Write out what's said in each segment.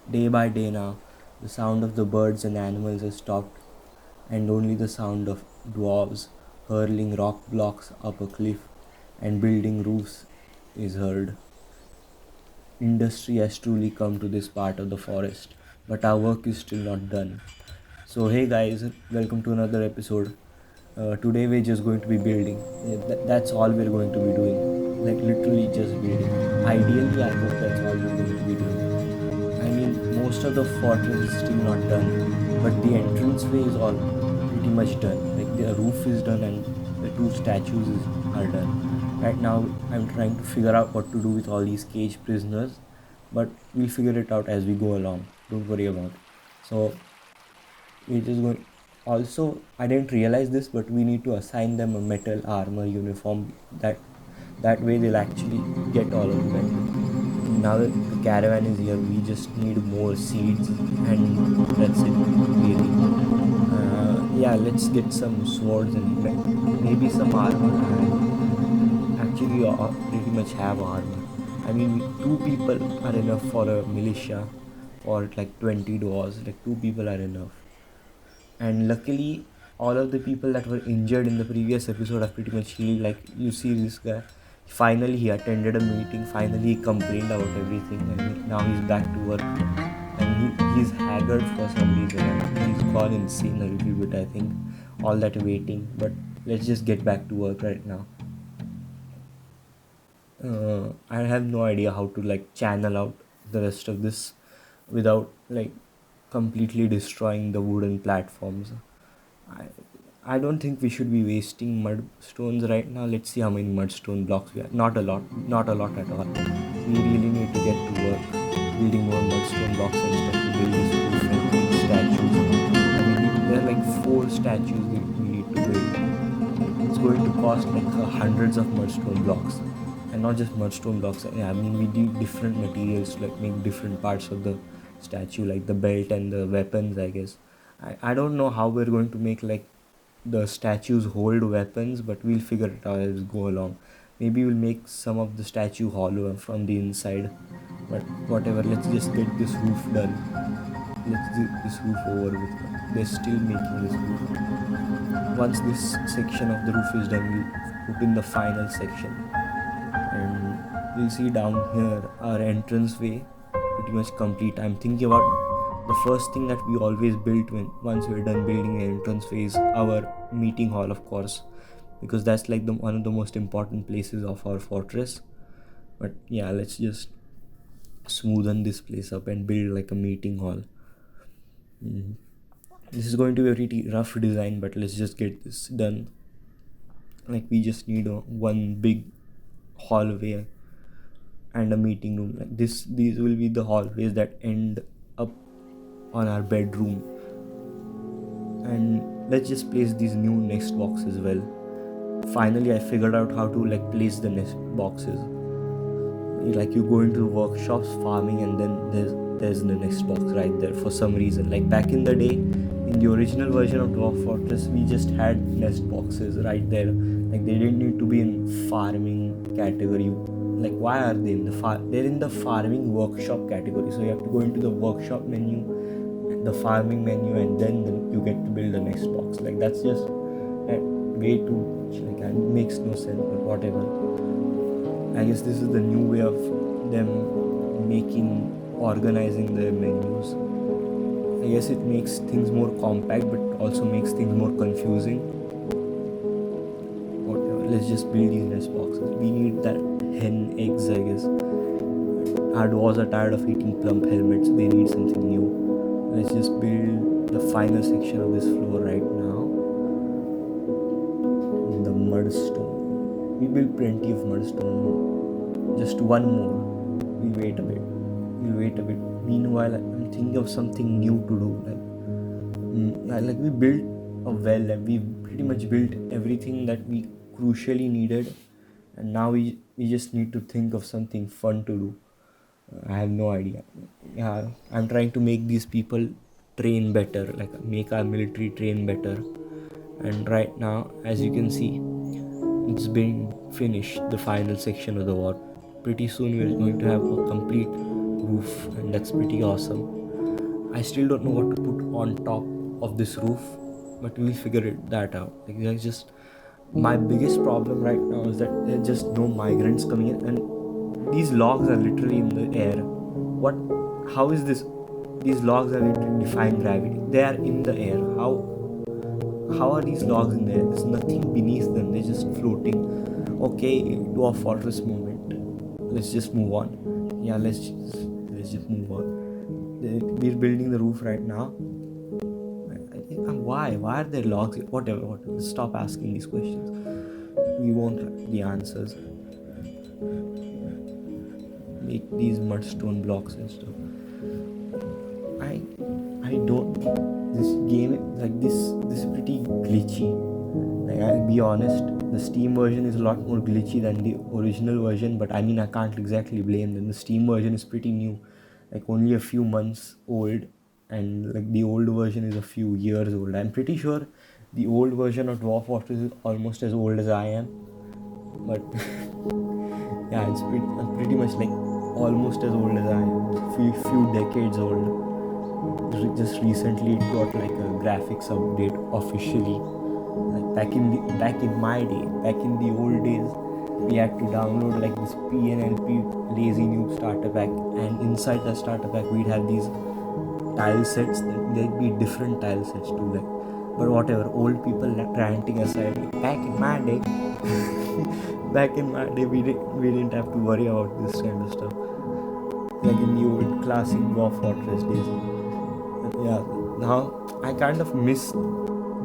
Day by day now, the sound of the birds and animals has stopped, and only the sound of dwarves hurling rock blocks up a cliff and building roofs is heard. Industry has truly come to this part of the forest, but our work is still not done. So, hey guys, welcome to another episode. Today we're just going to be building. That's all we're going to be doing. Like, literally just building. Ideally, I hope that's all we're going to be doing. I mean, most of the fortress is still not done, but the entranceway is all pretty much done. Like, the roof is done and the two are done. Right now, I'm trying to figure out what to do with all these caged prisoners, but we'll figure it out as we go along. Don't worry about it. So, we're just going. Also, I didn't realize this, but we need to assign them a metal armor uniform. That way they'll actually get all of the metal. Now that the caravan is here, we just need more seeds, and that's it. Really. Yeah, let's get some swords and maybe some armor. Actually, pretty much have armor. I mean, two people are enough for a militia, for like 20 dwarves. Like, two people are enough. And luckily, all of the people that were injured in the previous episode are pretty much healed. Like, you see this guy, finally he attended a meeting, finally he complained about everything, and now he's back to work. And he's haggard for some reason, and he's gone insane a little bit, I think, all that waiting. But let's just get back to work right now. I have no idea how to like channel out the rest of this without like completely destroying the wooden platforms. I I don't think we should be wasting mud stones right now. Let's see how many mudstone blocks we have. Not a lot, not a lot at all. We really need to get to work building more mudstone blocks and stuff to build this roof and build statues. I mean, there are like 4 statues we need to build. It's going to cost like hundreds of mudstone blocks, and not just mudstone blocks. I mean, we need different materials to like make different parts of the statue, like the belt and the weapons, I guess. I don't know how we're going to make like the statues hold weapons, but we'll figure it out as we go along. Maybe we'll make some of the statue hollow from the inside, but whatever. Let's just get this roof done. Let's get this roof over with. They're still making this roof. Once this section of the roof is done, we'll put in the final section, and we'll see down here our entranceway pretty much complete. I'm thinking about the first thing that we always built once we're done building an entranceway is our meeting hall, of course, because that's like one of the most important places of our fortress. But yeah, let's just smoothen this place up and build like a meeting hall. This is going to be a pretty rough design, but let's just get this done. Like, we just need one big hallway and a meeting room. Like these will be the hallways that end up on our bedroom. And let's just place these new next box as well. Finally, I figured out how to like place the next boxes. Like, you go into the workshops, farming, and then there's the next box right there for some reason. Like, back in the day, in the original version of Dwarf Fortress, we just had nest boxes right there. Like, they didn't need to be in farming category. Like, why are they in they're in the farming workshop category. So you have to go into the workshop menu, the farming menu, and then you get to build the next box. Like, that's just way too much. Like, it makes no sense, but whatever. I guess this is the new way of them organizing their menus. I guess it makes things more compact, but also makes things more confusing. Whatever, let's just build these nest boxes. We need that hen eggs, I guess. Our dwarves are tired of eating plump helmets. They need something new. Let's just build the final section of this floor right now. The mudstone. We built plenty of mudstone. Just one more. We'll wait a bit. Meanwhile, I'm thinking of something new to do. Like we built a well, and we pretty much built everything that we crucially needed, and now we just need to think of something fun to do. I have no idea. Yeah, I'm trying to make these people train better, like make our military train better. And right now, as you can see, it's been finished, the final section of the war. Pretty soon we're going to have a complete roof, and that's pretty awesome. I still don't know what to put on top of this roof, but we'll figure that out. Like, there's just my biggest problem right now is that there's just no migrants coming in, and these logs are literally in the air. What? How is this? These logs are literally defying gravity. They are in the air. How are these logs in there? There's nothing beneath them. They're just floating. Okay, to our fortress movement. Let's just move on. Yeah, let's just move on. We're building the roof right now. Why? Why are there logs? Whatever. Stop asking these questions. We won't have the answers. Make these mudstone blocks and stuff. I don't. This game, like this is pretty glitchy. Like, I'll be honest, the Steam version is a lot more glitchy than the original version, but I mean, I can't exactly blame them. The Steam version is pretty new, like only a few months old, and like the old version is a few years old. I'm pretty sure the old version of Dwarf Fortress is almost as old as I am, but yeah, I'm pretty much like almost as old as I am, few decades old. Just recently it got like a graphics update officially. Like back in my day, back in the old days, we had to download like this PNLP lazy noob starter pack, and inside the starter pack we'd have these tile sets. There'd be different tile sets too, like, but whatever, old people ranting aside, like, back in my day we didn't have to worry about this kind of stuff, like in the old classic Dwarf Fortress days. Yeah, now I kind of miss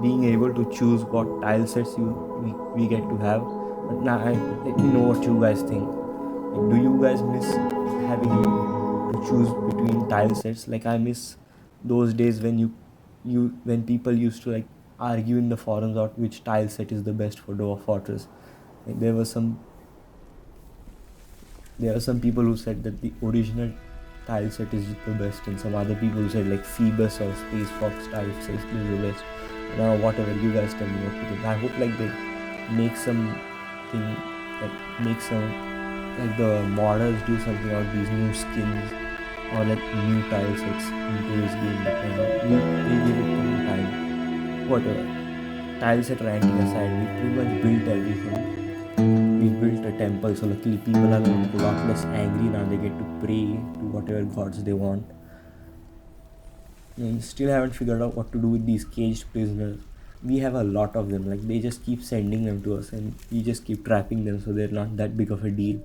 being able to choose what tile sets we get to have. But now let me know what you guys think. Like, do you guys miss having to choose between tile sets? Like, I miss those days when when people used to like argue in the forums about which tile set is the best for Dwarf Fortress. Like, there were some people who said that the original tile set is the best, and some other people who said like Phoebus or Space Fox tile set is the best. Now whatever, you guys tell me what you think. I hope like they make something, like the modders do something about these new skins or like new tile sets into this game. We give it some time. Whatever. Tile set ranking aside, we pretty much built everything. We built a temple, so luckily people are a lot less angry now. They get to pray to whatever gods they want. We still haven't figured out what to do with these caged prisoners. We have a lot of them. Like, they just keep sending them to us, and we just keep trapping them, so they're not that big of a deal.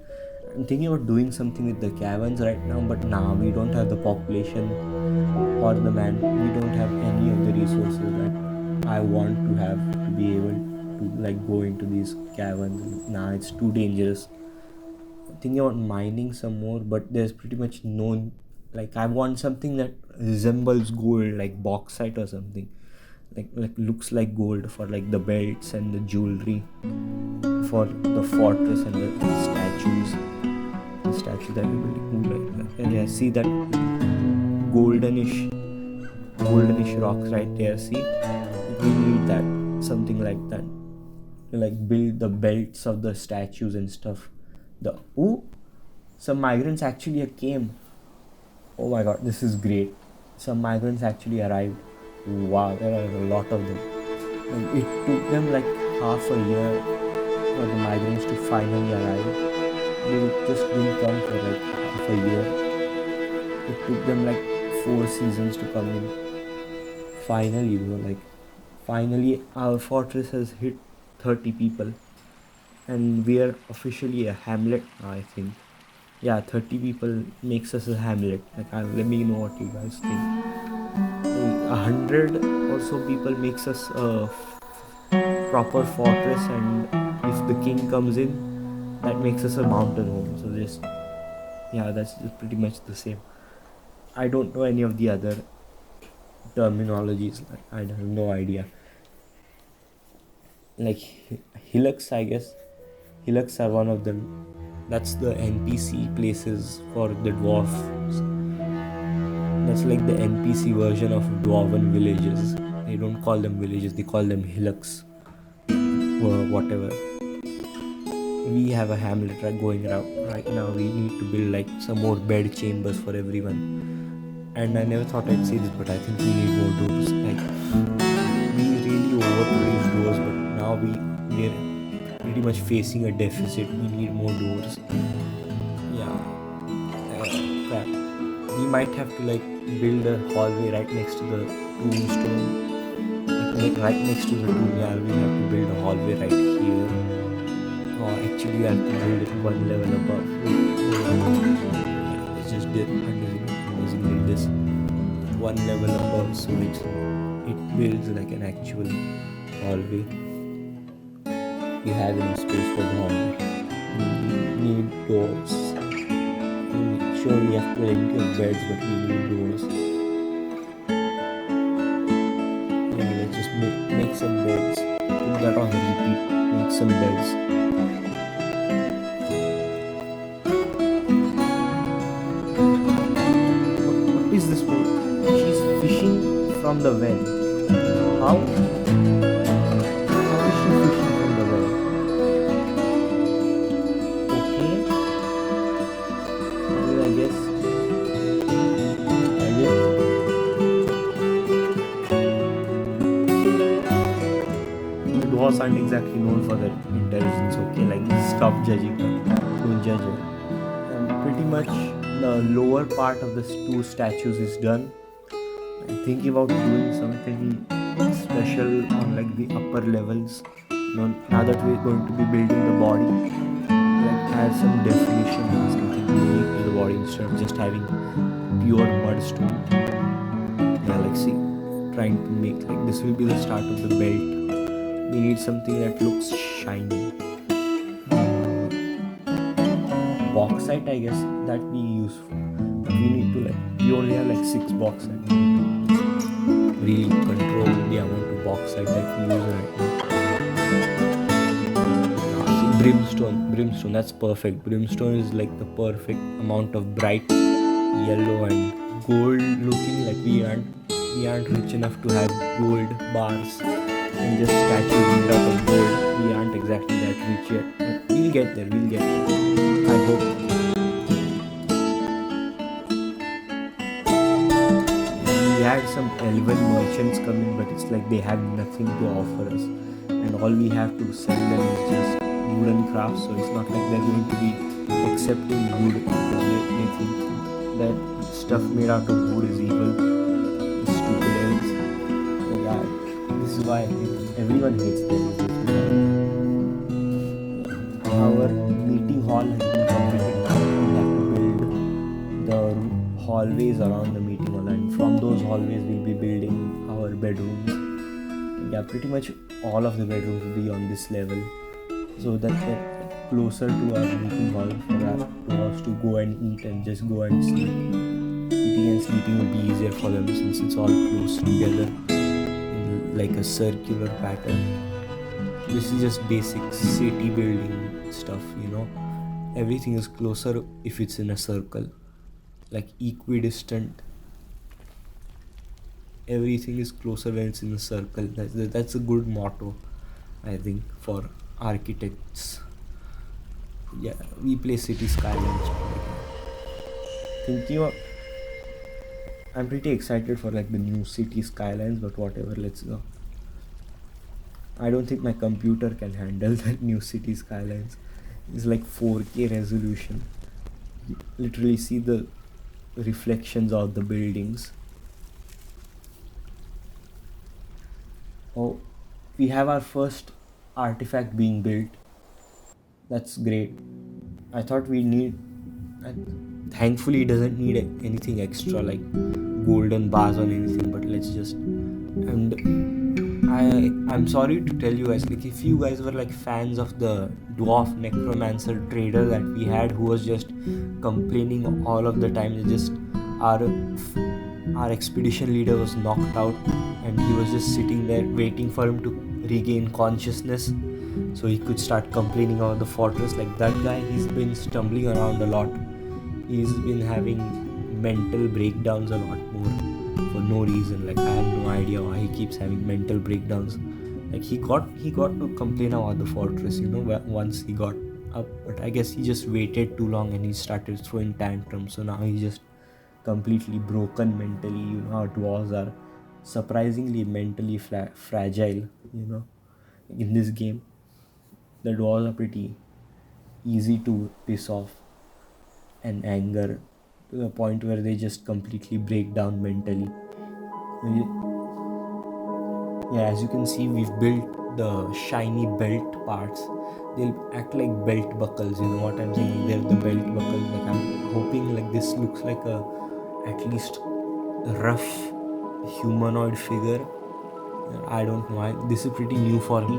I'm thinking about doing something with the caverns right now, but now we don't have the population or the man. We don't have any of the resources that I want to have to be able to like go into these caverns. Nah, it's too dangerous. I'm thinking about mining some more, but there's pretty much no, like, I want something that resembles gold, like bauxite or something, like looks like gold for like the belts and the jewelry for the fortress and the statues. The statue that we building, and yeah, see that goldenish rocks right there. See, we need that, something like that, to like build the belts of the statues and stuff. Some migrants actually came. Oh my god, this is great. Some migrants actually arrived. Wow, there are a lot of them. And it took them like half a year for the migrants to finally arrive. They just didn't come for like half a year. It took them like 4 seasons to come in. Finally our fortress has hit 30 people, and we are officially a hamlet now, I think. Yeah, 30 people makes us a hamlet. Like, let me know what you guys think. 100 or so people makes us a proper fortress, and if the king comes in, that makes us a mountain home. So that's just pretty much the same. I don't know any of the other terminologies. I have no idea. Like hillocks, I guess. Hillocks are one of them. That's the NPC places for the dwarfs. That's like the NPC version of dwarven villages. They don't call them villages, they call them hillocks. Or whatever. we have a hamlet going around right now. We need to build like some more bed chambers for everyone. And I never thought I'd say this, but I think we need more doors. Like, we really overpraise doors, but now we're pretty much facing a deficit. We need more doors. Yeah. Crap. We might have to like build a hallway right next to the tombstone. Like right next to the tomb. Yeah, we'll have to build a hallway right here. Or actually, we have to build it one level above. Yeah, let's just do using this one level above, so it builds like an actual hallway. We have enough space for the hallway. We need doors. Sure, we have plenty of beds, but we need doors. Yeah, let's just make some beds. Put that on repeat. Make some beds. What is this boat? She's fishing from the well. How? How is she fishing from the well? Okay. I guess. The dwarves aren't exactly known for their intelligence. Okay, like stop judging her. Don't judge her. And pretty much the lower part of the two statues is done. I'm thinking about doing something special on like the upper levels. Now that we're going to be building the body, like add some definition and something unique to the body instead of just having pure mud stone. Yeah, like see, trying to make like this will be the start of the belt. We need something that looks shiny. Bauxite, I guess that'd be useful. But we need to we only have like 6 bauxite. Really control the amount of bauxite that we use right now. Brimstone, that's perfect. Brimstone is like the perfect amount of bright yellow and gold looking. Like we aren't rich enough to have gold bars and just statues made out of gold. We aren't exactly that rich yet, but we'll get there. I hope. We had some elven merchants come in, but it's like they have nothing to offer us, and all we have to sell them is just wooden crafts. So it's not like they're going to be accepting wood because they think that stuff made out of wood is evil. Stupid elves. Yeah, this is why everyone hates them. Our meeting hall has been completed. We have to build the hallways around the meeting hall, and from those hallways we'll be building our bedrooms. Yeah, pretty much all of the bedrooms will be on this level, so that they're closer to our meeting hall for us to go and eat and just go and sleep. Eating and sleeping will be easier for them since it's all close together in like a circular pattern. This is just basic city building stuff, Everything is closer if it's in a circle, like equidistant. Everything is closer when it's in a circle. That's a good motto, I think, for architects. Yeah, we play city skylines. Thinking of, I'm pretty excited for like the new city skylines, but whatever, let's go. I don't think my computer can handle that new city skylines. It's like 4K resolution. You literally see the reflections of the buildings. Oh, we have our first artifact being built. That's great. I thought thankfully it doesn't need anything extra like golden bars or anything, but let's just, and I'm sorry to tell you guys, like if you guys were like fans of the dwarf necromancer trader that we had, who was just complaining all of the time, just our expedition leader was knocked out and he was just sitting there waiting for him to regain consciousness so he could start complaining about the fortress. Like that guy, he's been stumbling around a lot. He's been having mental breakdowns a lot more for no reason. Like I have no idea why he keeps having mental breakdowns. Like he got to complain about the fortress, once he got up, but I guess he just waited too long and he started throwing tantrums. So now he's just completely broken mentally. You know how dwarves are surprisingly mentally fragile. You know, in this game, the dwarves are pretty easy to piss off and anger to the point where they just completely break down mentally. Yeah, as you can see, we've built the shiny belt parts. They'll act like belt buckles, you know what I'm saying? They're the belt buckles. Like I'm hoping like this looks like a at least rough humanoid figure. I don't know. This is pretty new for me.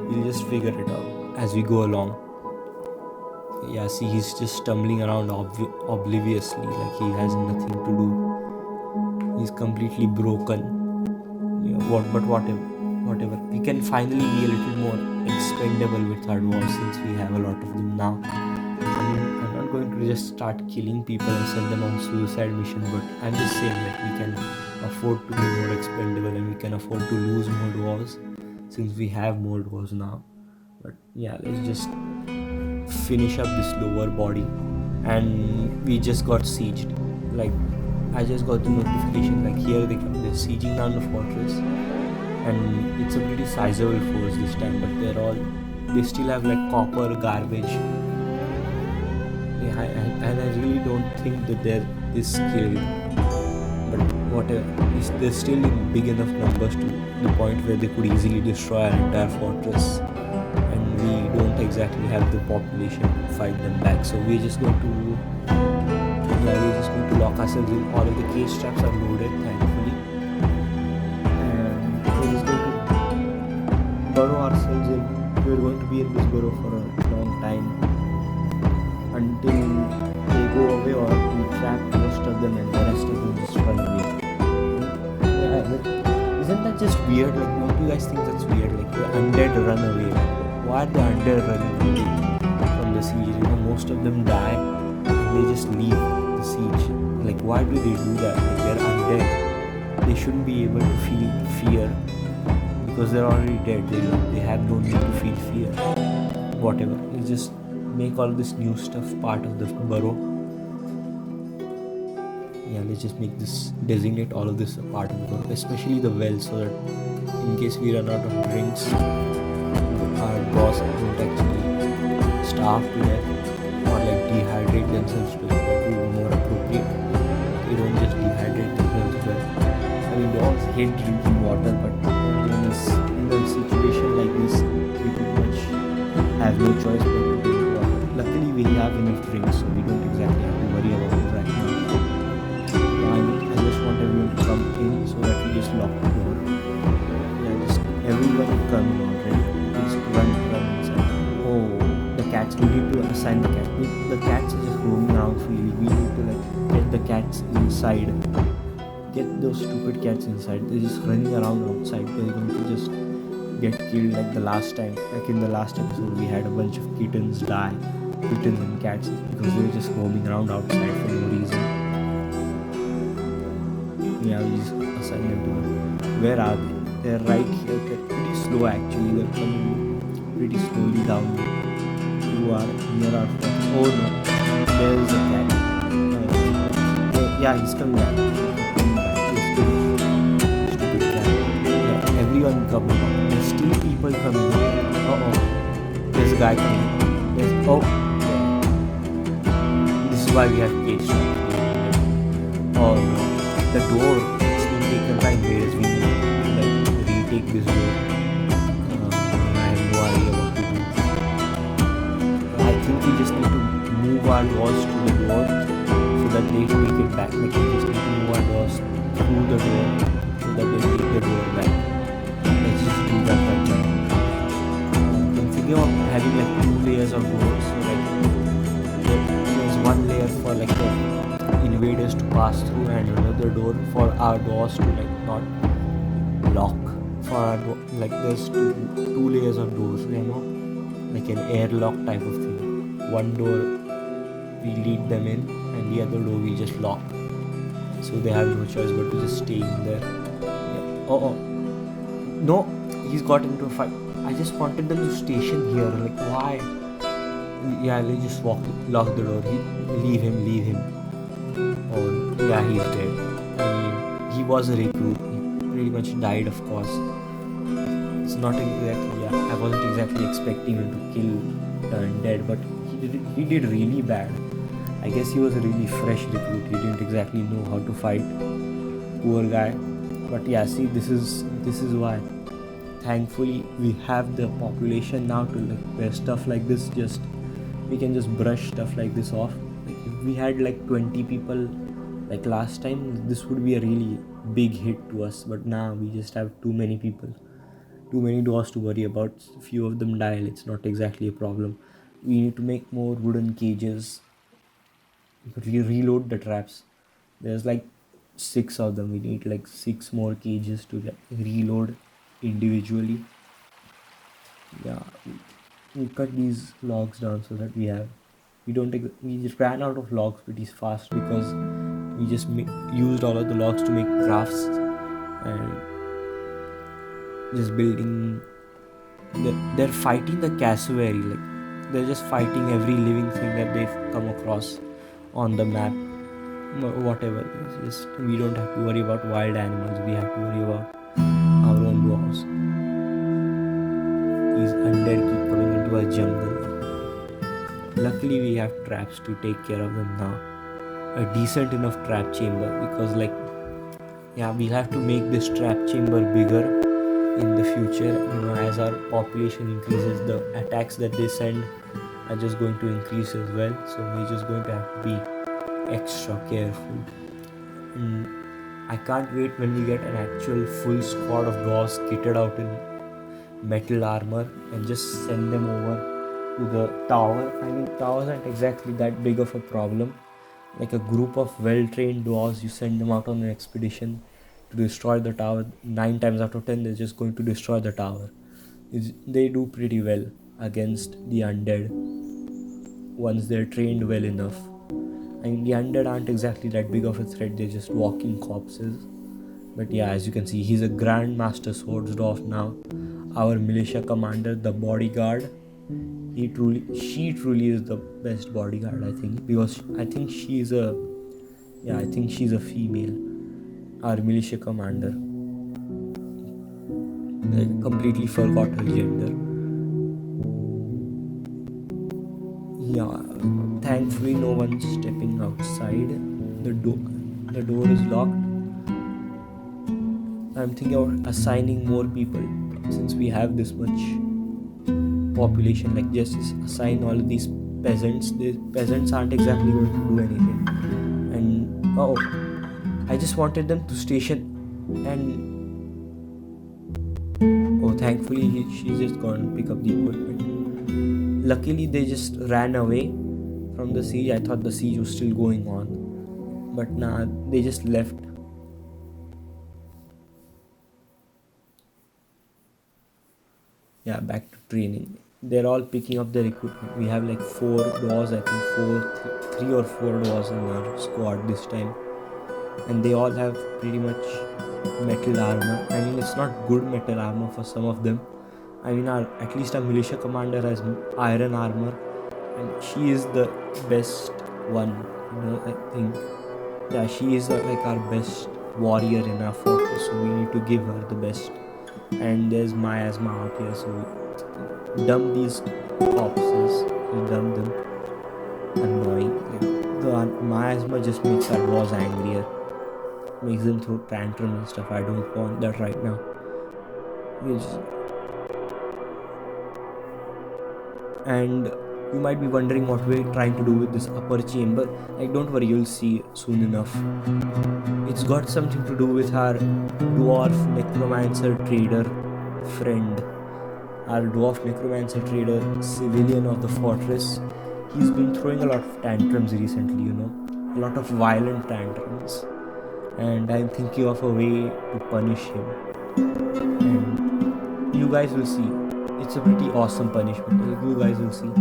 We'll just figure it out as we go along. Yeah, see, he's just stumbling around obliviously, like he has nothing to do. He's completely broken. Yeah, but whatever. We can finally be a little more expendable with our dwarves since we have a lot of them now. I mean, I'm not going to just start killing people and send them on suicide mission, but I'm just saying that we can afford to be more expendable and we can afford to lose more dwarves since we have more dwarves now. But yeah, let's just finish up this lower body. And we just got sieged. Like, I just got the notification, like here they're sieging down the fortress, and it's a pretty sizable force this time, but they still have like copper garbage. Yeah, and I really don't think that they're this skilled, but whatever, they're still in big enough numbers to the point where they could easily destroy our entire fortress, and we don't exactly have the population to fight them back, so we're just going to lock ourselves in. All of the cage traps are loaded, thankfully. And we're just going to burrow ourselves in. We're going to be in this burrow for a long time until they go away or we trap most of them and the rest of them just run away. Yeah, isn't that just weird? Like, don't you guys think that's weird? Like, the undead run away. Like, why are the undead running away from the siege? You know, most of them die and they just leave the siege. Like, why do they do that? Like, they're undead. They shouldn't be able to feel fear because they're already dead. They have no need to feel fear. Whatever. You just make all this new stuff part of the burrow. Yeah, let's just designate all of this a part of the burrow, especially the well, so that in case we run out of drinks, our boss won't actually starve to death or like dehydrate themselves to death. That would be more appropriate. They don't just dehydrate themselves to death. I mean, they all hate drinking water, but in a situation like this, we pretty much have no choice but to drink water. Luckily, we have enough drinks, so we don't exactly have to worry about it right now. I just want everyone to come in so that we just lock the door. Yeah, just everyone come in already. Just run inside. Oh, the cats. We need to assign the cat. The cats are just roaming around freely. We need to like get the cats inside. Get those stupid cats inside. They're just running around outside. They're going to just get killed like the last time. Like in the last episode, we had a bunch of kittens die. Kittens and cats because they were just roaming around outside for no reason. Yeah, we just assign them to them. Where are they? They're right here. They're pretty slow actually. They're coming pretty slowly down. You are near our fortress. Oh no, there is a cat. Yeah, he's coming back. Stupid cat. Yeah, everyone coming up. There's still people coming up. Uh-oh. There's a guy coming. Oh. This is why we have cage traps. Oh no. The door is being taken by invaders. We need to like retake this door. I have no idea what to do. I think we just need to move our doors to the door so that they take it back. Like we just need to move our doors through the door so that they take the door back. Let's just do that right now. I'm thinking of having like 2 layers of doors. So like there's one layer for like the invaders to pass through and another door for our doors to like not lock. For our like there's two layers of doors, you know, like an airlock type of thing. One door we lead them in and the other door we just lock, so they have no choice but to just stay in there. Yeah. Oh no, he's got into a fight. I just wanted them to station here. Like, why? Yeah, they just lock the door. Leave him, leave him. Oh, yeah, he's dead. I mean, he was a recruit. He pretty much died, of course. It's not exactly, yeah, I wasn't exactly expecting him to kill the undead, but he did really bad. I guess he was a really fresh recruit. He didn't exactly know how to fight. Poor guy. But yeah, see, this is why. Thankfully, we have the population now to like where stuff like this just we can just brush stuff like this off. Like if we had like 20 people like last time, this would be a really big hit to us. But now we just have too many people, too many doors to worry about. Few of them die. It's not exactly a problem. We need to make more wooden cages. Reload the traps. There's like six of them. We need like six more cages to like reload individually. Yeah, we cut these logs down so that we just ran out of logs pretty fast because we just used all of the logs to make crafts and just building. They're fighting the cassowary, like they're just fighting every living thing that they've come across on the map. Whatever, it's just we don't have to worry about wild animals. We have to worry about our own dwarves. These undead keep coming into our jungle. Luckily, we have traps to take care of them now. A decent enough trap chamber because, like, yeah, we'll have to make this trap chamber bigger in the future. As our population increases, the attacks that they send are just going to increase as well. So we're just going to have to be extra careful. And I can't wait when we get an actual full squad of dwarves kitted out in metal armor and just send them over to the tower. I mean, towers aren't exactly that big of a problem. Like a group of well-trained dwarves, you send them out on an expedition to destroy the tower. 9 times out of 10, they're just going to destroy the tower. They do pretty well against the undead once they're trained well enough. I mean, the undead aren't exactly that big of a threat. They're just walking corpses. But yeah, as you can see, he's a Grandmaster Swordsdorf now. Our militia commander, the bodyguard, she truly is the best bodyguard, I think, because I think she's a female. Our militia commander. I completely forgot her gender. Yeah, thankfully no one's stepping outside. The door is locked. I'm thinking of assigning more people since we have this much population. Like just assign all of these peasants. The peasants aren't exactly going to do anything. And I just wanted them to station and thankfully she's just gone to pick up the equipment. Luckily they just ran away from the siege. I thought the siege was still going on, but nah, they just left. Yeah, back to training. They're all picking up their equipment. We have like 4 doors, I think 3 or 4 doors in our squad this time, and they all have pretty much metal armor. I mean, it's not good metal armor for some of them. I mean, at least our militia commander has iron armor, and she is the best one. I think, yeah, she is like our best warrior in our fortress, so we need to give her the best. And there's miasma out here, so we dump these corpses. We dump them. Annoying. Like, the miasma just makes our boss angrier. Makes them throw tantrums and stuff. I don't want that right now. And you might be wondering what we're trying to do with this upper chamber. Like, don't worry, you'll see soon enough. It's got something to do with our dwarf necromancer trader friend. Our dwarf necromancer trader, civilian of the fortress. He's been throwing a lot of tantrums recently, a lot of violent tantrums. And I'm thinking of a way to punish him. And you guys will see. It's a pretty awesome punishment. Like, you guys will see.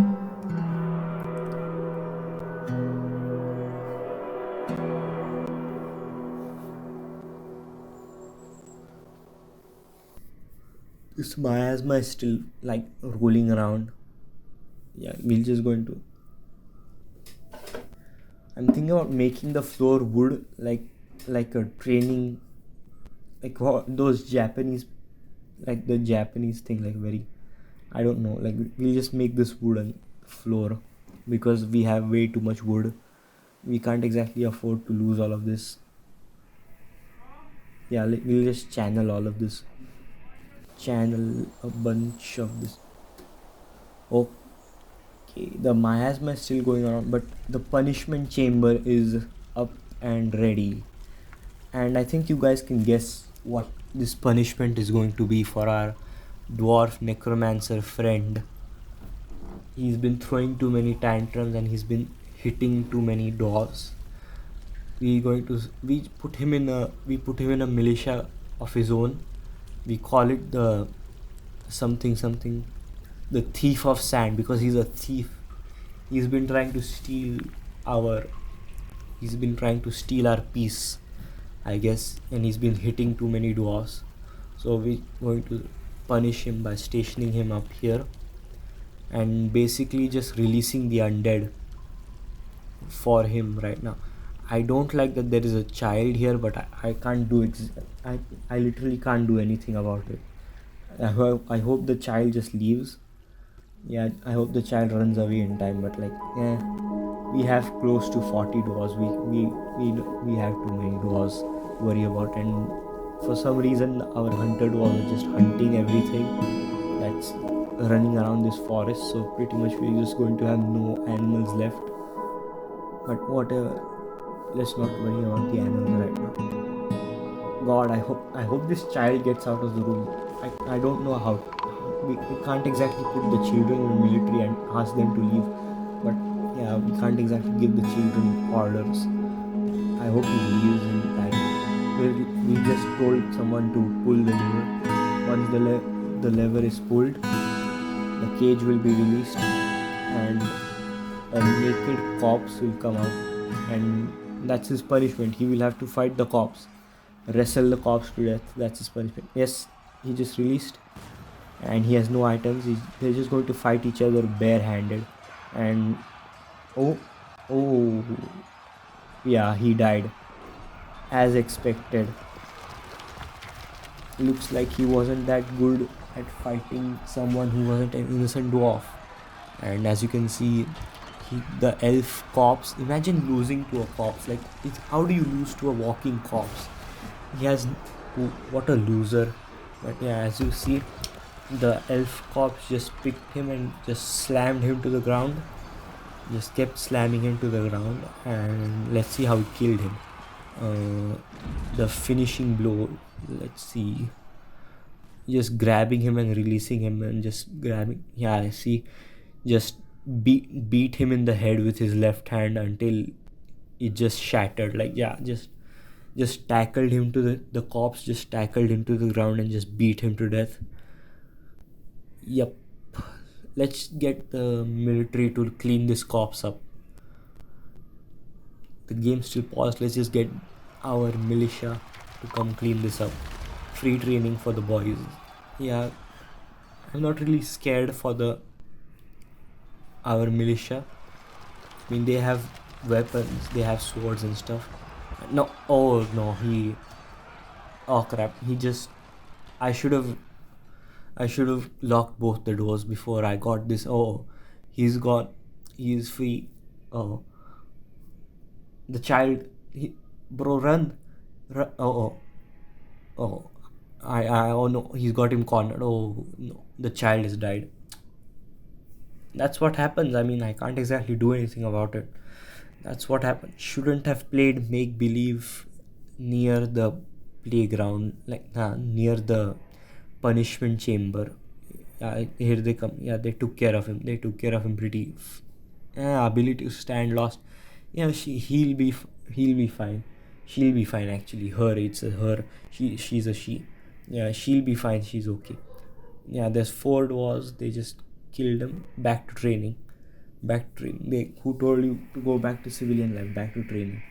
This miasma is still like rolling around. Yeah, we're just going to. I'm thinking about making the floor wood, like a training, like those Japanese, like the Japanese thing, like very, I don't know, like we'll just make this wooden floor because we have way too much wood. We can't exactly afford to lose all of this. Yeah, we'll just channel all of this. Channel a bunch of this. Okay, the miasma is still going on, but the punishment chamber is up and ready. And I think you guys can guess what this punishment is going to be for our dwarf necromancer friend. He's been throwing too many tantrums and he's been hitting too many doors. We put him in a militia of his own. We call it the something, the thief of sand, because he's a thief. He's been trying to steal our he's been trying to steal our peace, I guess, and he's been hitting too many dwarves. So we're going to punish him by stationing him up here and basically just releasing the undead for him right now. I don't like that there is a child here, but I can't do I literally can't do anything about it. I hope the child just leaves. Yeah, I hope the child runs away in time, but like, yeah, we have close to 40 doors. We have too many doors to worry about, and for some reason our hunter was just hunting everything that's running around this forest. So pretty much we're just going to have no animals left. But whatever, let's not worry about the animals right now. God, I hope this child gets out of the room. I don't know how. We can't exactly put the children in the military and ask them to leave, but yeah, we can't exactly give the children orders. I hope he leaves in time. We just told someone to pull the lever. Once the lever is pulled, the cage will be released and a naked corpse will come out, and that's his punishment. He will have to fight the corpse, wrestle the corpse to death. That's his punishment. Yes, he just released and he has no items. They're just going to fight each other barehanded. And oh, oh, yeah, he died as expected. Looks like he wasn't that good at fighting someone who wasn't an innocent dwarf. And as you can see, the elf corpse. Imagine losing to a corpse. Like, how do you lose to a walking corpse? He has. What a loser. But yeah, as you see, the elf corpse just picked him and just slammed him to the ground. Just kept slamming him to the ground, and let's see how it killed him. The finishing blow. Let's see. Just grabbing him and releasing him and just grabbing. Yeah, I see. Just beat him in the head with his left hand until it just shattered. Like, yeah, just tackled him to the corpse. Just tackled him to the ground and just beat him to death. Yep. Let's get the military to clean this corpse up. The game still paused. Let's just get our militia to come clean this up. Free training for the boys. Yeah, I'm not really scared for our militia. I mean, they have weapons, they have swords and stuff. No, oh no, oh crap, I should have locked both the doors before I got this. Oh, he's free. Oh, the child, bro, run. Oh, oh no, he's got him cornered. Oh no, the child has died. That's what happens. I mean, I can't exactly do anything about it. That's what happened. Shouldn't have played make believe near the playground, like near the punishment chamber. Here they come. Yeah, they took care of him. They took care of him pretty. Ability to stand lost. Yeah, he'll be fine. She'll be fine actually. It's a her. She's a she. Yeah, she'll be fine. She's okay. Yeah, there's Ford was. They just killed him. Back to training. Back to training. Who told you to go back to civilian life? Back to training.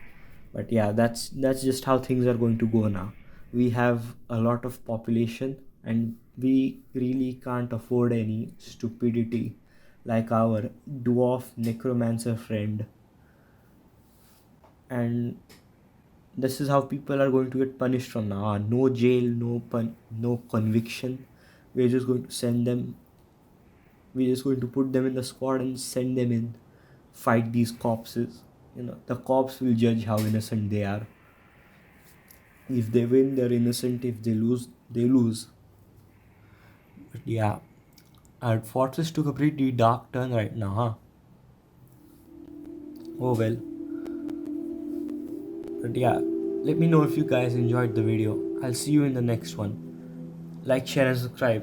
But yeah, that's just how things are going to go now. We have a lot of population and we really can't afford any stupidity like our dwarf necromancer friend. And this is how people are going to get punished from now on. No jail, no conviction. We're just going to send them. We're just going to put them in the squad and send them in, fight these corpses. The cops will judge how innocent they are. If they win, they're innocent. If they lose, they lose. But yeah, our fortress took a pretty dark turn right now, huh? Oh well. But yeah, let me know if you guys enjoyed the video. I'll see you in the next one. Like, share, and subscribe.